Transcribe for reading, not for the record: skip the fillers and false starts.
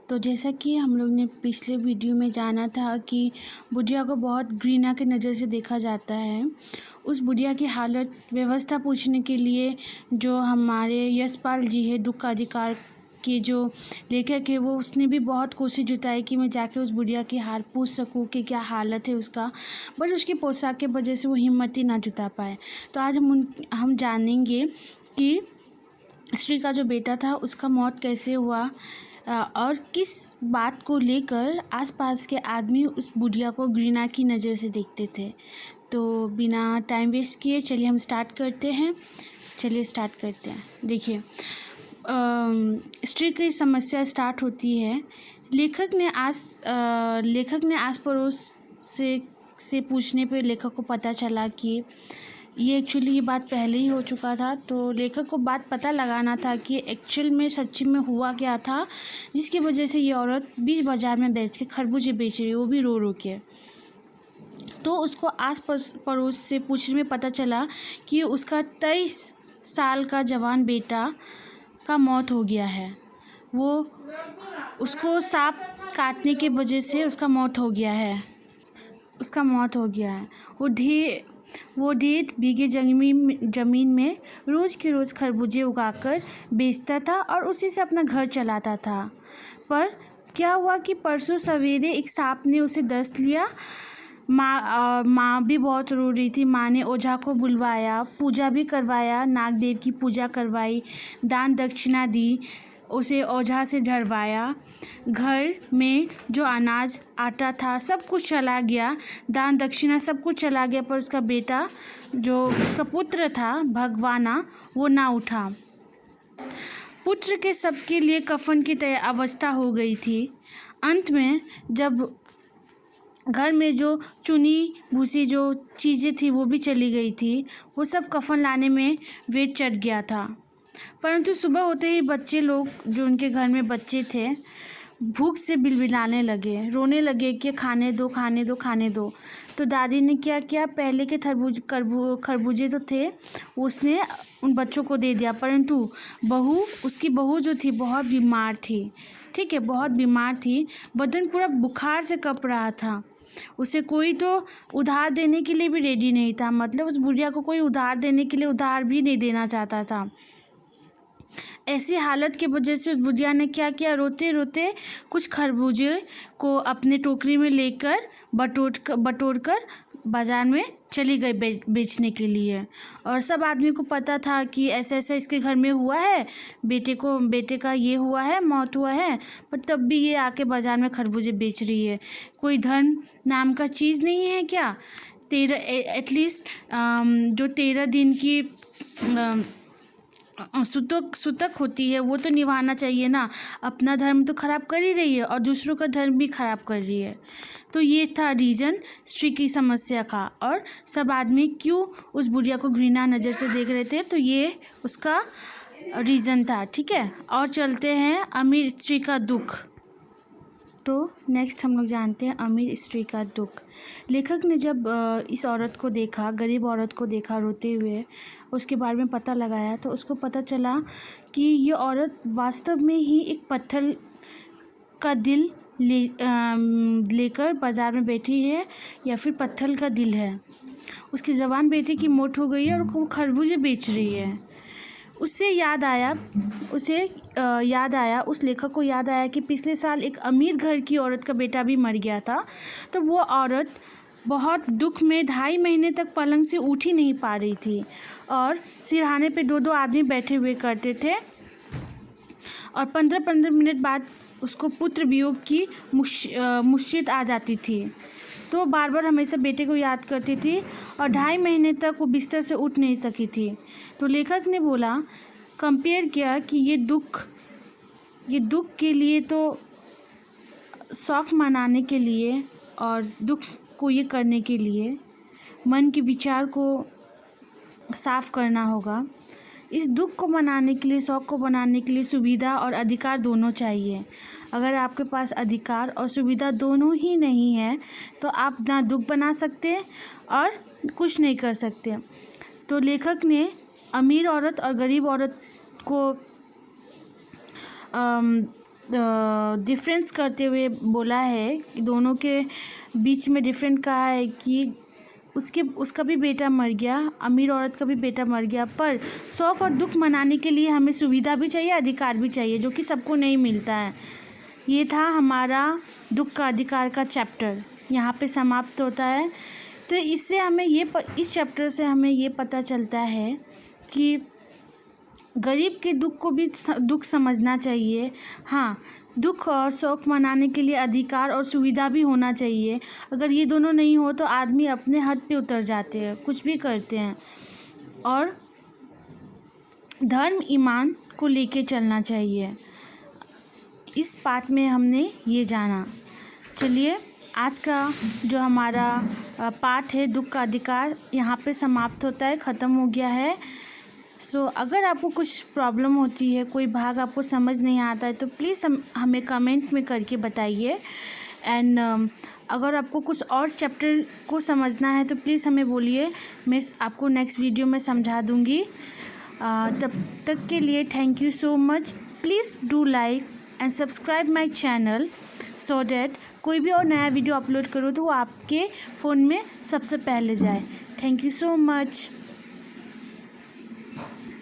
तो जैसा कि हम लोग ने पिछले वीडियो में जाना था कि बुढ़िया को बहुत घृणा की नज़र से देखा जाता है। उस बुढ़िया की हालत व्यवस्था पूछने के लिए जो हमारे यशपाल जी है, दुख का अधिकार के जो लेखक है, वो उसने भी बहुत कोशिश जुटाई कि मैं जाके उस बुढ़िया की हाल पूछ सकूं कि क्या हालत है उसका, बट उसकी पोशाक के वजह से वो हिम्मत ही ना जुटा पाए। तो आज हम जानेंगे कि श्री का जो बेटा था उसका मौत कैसे हुआ और किस बात को लेकर आसपास के आदमी उस बुढ़िया को घृणा की नज़र से देखते थे। तो बिना टाइम वेस्ट किए चलिए हम स्टार्ट करते हैं। देखिए, स्त्री की समस्या स्टार्ट होती है। लेखक ने आस पड़ोस से पूछने पे लेखक को पता चला कि ये बात पहले ही हो चुका था। तो लेखक को बात पता लगाना था कि एक्चुअल में सच्ची में हुआ क्या था, जिसकी वजह से ये औरत बीच बाज़ार में बैठ के खरबूजे बेच रही है, वो भी रो रो के। तो उसको आस पड़ोस से पूछने में पता चला कि उसका 23 साल का जवान बेटा का मौत हो गया है। उसको सांप काटने की वजह से उसका मौत हो गया है। वो 1.5 बीघे ज़मीन में रोज़ के रोज़ खरबूजे उगाकर बेचता था और उसी से अपना घर चलाता था। पर क्या हुआ कि परसों सवेरे एक सांप ने उसे डस लिया। माँ भी बहुत रो रही थी। माँ ने ओझा को बुलवाया, पूजा भी करवाया, नागदेव की पूजा करवाई, दान दक्षिणा दी, उसे ओझा से झड़वाया। घर में जो अनाज आटा था सब कुछ चला गया, दान दक्षिणा सब कुछ चला गया, पर उसका बेटा जो उसका पुत्र था भगवाना, वो ना उठा। पुत्र के सबके लिए कफन की अवस्था हो गई थी। अंत में जब घर में जो चुनी भूसी जो चीज़ें थी वो भी चली गई थी, वो सब कफन लाने में वेट चढ़ गया था। परंतु सुबह होते ही बच्चे लोग, जो उनके घर में बच्चे थे, भूख से बिलबिलाने लगे, रोने लगे कि खाने दो। तो दादी ने क्या किया, पहले के खरबूजे तो थे, उसने उन बच्चों को दे दिया। परंतु उसकी बहू जो थी बहुत बीमार थी, ठीक है, बहुत बीमार थी, बदन पूरा बुखार से कँप रहा था। उसे कोई तो उधार देने के लिए भी रेडी नहीं था, मतलब उस बुढ़िया को कोई उधार देने के लिए उधार भी नहीं देना चाहता था। ऐसी हालत की वजह से उस बुढ़िया ने क्या किया, रोते रोते कुछ खरबूजे को अपने टोकरी में लेकर बटोर कर बाज़ार में चली गई बेचने के लिए। और सब आदमी को पता था कि ऐसा ऐसा इसके घर में हुआ है, बेटे का ये हुआ है, मौत हुआ है, पर तब भी ये आके बाज़ार में खरबूजे बेच रही है। कोई धर्म नाम का चीज़ नहीं है क्या? एटलीस्ट जो 13 दिन की सुतक होती है वो तो निभाना चाहिए ना। अपना धर्म तो खराब कर ही रही है और दूसरों का धर्म भी खराब कर रही है। तो ये था रीज़न स्त्री की समस्या का, और सब आदमी क्यों उस बुढ़िया को घृणा नज़र से देख रहे थे, तो ये उसका रीज़न था, ठीक है। और चलते हैं अमीर स्त्री का दुख। तो नेक्स्ट हम लोग जानते हैं अमीर स्त्री का दुख। लेखक ने जब इस औरत को देखा, गरीब औरत को देखा रोते हुए, उसके बारे में पता लगाया, तो उसको पता चला कि ये औरत वास्तव में ही एक पत्थर का दिल लेकर बाज़ार में बैठी है, या फिर पत्थर का दिल है। उसकी ज़बान बेटे की मोट हो गई है और वो खरबूजे बेच रही है। उसे याद आया, उस लेखक को याद आया कि पिछले साल एक अमीर घर की औरत का बेटा भी मर गया था। तो वो औरत बहुत दुख में 2.5 महीने तक पलंग से उठ ही नहीं पा रही थी, और सिरहाने पे 2-2 आदमी बैठे हुए करते थे, और 15-15 मिनट बाद उसको पुत्र वियोग की मुसीबत आ जाती थी। तो बार बार हमेशा बेटे को याद करती थी और 2.5 महीने तक वो बिस्तर से उठ नहीं सकी थी। तो लेखक ने कंपेयर किया कि ये दुख के लिए, तो शौक मनाने के लिए और दुख को ये करने के लिए मन के विचार को साफ करना होगा। इस दुख को मनाने के लिए, शौक को बनाने के लिए सुविधा और अधिकार दोनों चाहिए। अगर आपके पास अधिकार और सुविधा दोनों ही नहीं है तो आप ना दुख बना सकते और कुछ नहीं कर सकते। तो लेखक ने अमीर औरत और गरीब औरत को डिफरेंस करते हुए बोला है कि दोनों के बीच में डिफरेंट कहा है कि उसका भी बेटा मर गया, अमीर औरत का भी बेटा मर गया, पर शौक़ और दुख मनाने के लिए हमें सुविधा भी चाहिए, अधिकार भी चाहिए, जो कि सबको नहीं मिलता है। ये था हमारा दुख का अधिकार का चैप्टर, यहाँ पे समाप्त होता है। तो इससे हमें इस चैप्टर से हमें ये पता चलता है कि गरीब के दुख को भी दुख समझना चाहिए। हाँ, दुख और शौक़ मनाने के लिए अधिकार और सुविधा भी होना चाहिए। अगर ये दोनों नहीं हो तो आदमी अपने हद पे उतर जाते हैं, कुछ भी करते हैं। और धर्म ईमान को लेके चलना चाहिए। इस पाठ में हमने ये जाना। चलिए, आज का जो हमारा पाठ है दुख का अधिकार, यहाँ पे समाप्त होता है, ख़त्म हो गया है। अगर आपको कुछ प्रॉब्लम होती है, कोई भाग आपको समझ नहीं आता है, तो प्लीज़ हमें कमेंट में करके बताइए। एंड अगर आपको कुछ और चैप्टर को समझना है तो प्लीज़ हमें बोलिए, मैं आपको नेक्स्ट वीडियो में समझा दूँगी। तब तक के लिए thank you so much. Please do like and subscribe my channel so that कोई भी और नया वीडियो अपलोड करूँ तो वो आपके फ़ोन में सबसे पहले जाए। Thank you so much.